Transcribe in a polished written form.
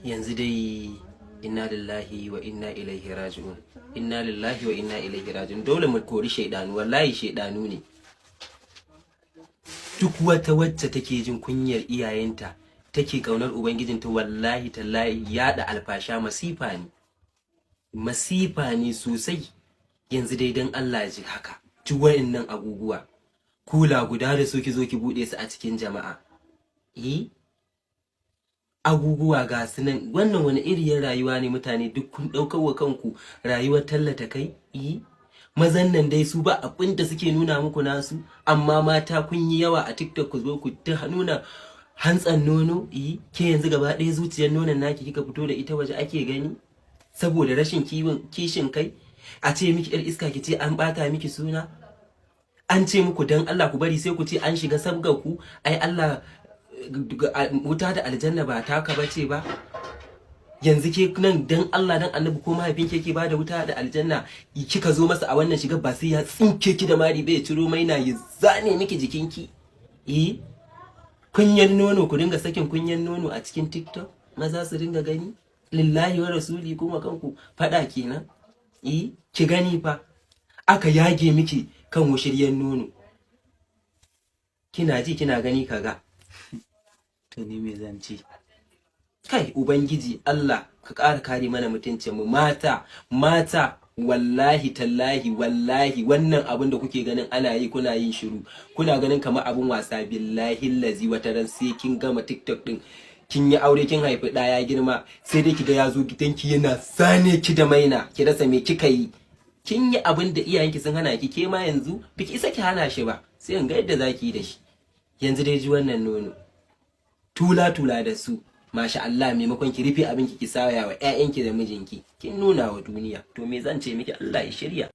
yanzu dai inna lillahi wa inna ilaihi raji'un. Inna lillahi wa inna ilaihi raji'un. Dole mu kori shaidanu, wallahi shaidanu ne. Duk wata wacce take jin kunyar iyayenta, take kaunar ubangijinta, wallahi tallahi yada alfasha masifa ne. Masifa ne sosai. Yanzu dai dan Allah ji haka. Ji wa'annan abubuwa. Kula guda da su ki zo ki bude su a cikin jama'a. Abubuwa ga su nan, wannan wani iriyar rayuwa ne mutane duk kun daukar wa kanku rayuwar tallata kai? Mazan nan dai su ba abin da suke nuna muku nasu, amma mata kun yi yawa a TikTok ku zo ku ta nuna hantsan nono. Ke yanzu gaba ɗaya zuciyar nonon naki kika fito da ita waje ake gani saboda rashin kishin kai. A ce miki yar iska ki ce an bata miki suna, an ce muku dan Allah ku bari sai ku ce an shiga sabgar ku. Ai Allah, wuta da aljanna ba taka bace ba. Yanzu ke nan dan Allah dan Annabi ko mahaifin ke bada wuta da aljanna, kika zo masa a wannan shiga ba sai ya tsinke ki da mari bai ciro maina ya zane miki jikinki. Kunyan nono, ku dinga sakin kunyan nono a cikin TikTok, maza su dinga gani. Lillahi wa rasuli kuma kanku fada kenan. Ki gani fa aka yage miki kan wushiryen nono, kina ji kina gani kaga. To ni me zan ce? Kai ubangiji Allah ka ƙara kare mana mutuncin mu mata. Wallahi tallahi wallahi wannan abin da kuke ganin ana yi, kuna yin shiru, kuna ganin kamar abin wasa. Billahi lazi wata ran sai kin gama TikTok din, kin yi aure, kin haifi ɗaya girma, sai dai kiga ya zo gidanki yana sane ki da maina, ki rasa me kika yi. Kin yi abin da iyayenki sun hana ki, ke ma yanzu biki isa ki hana shi ba, sai in ga yadda zaki yi da shi. Yanzu dai ji wannan nono tula da su, masha Allah, maimakon ki rufe abin ki saya wa ƴaƴanki da mijinki, kin nuna wa duniya. To me zan ce miki, Allah ya shirya.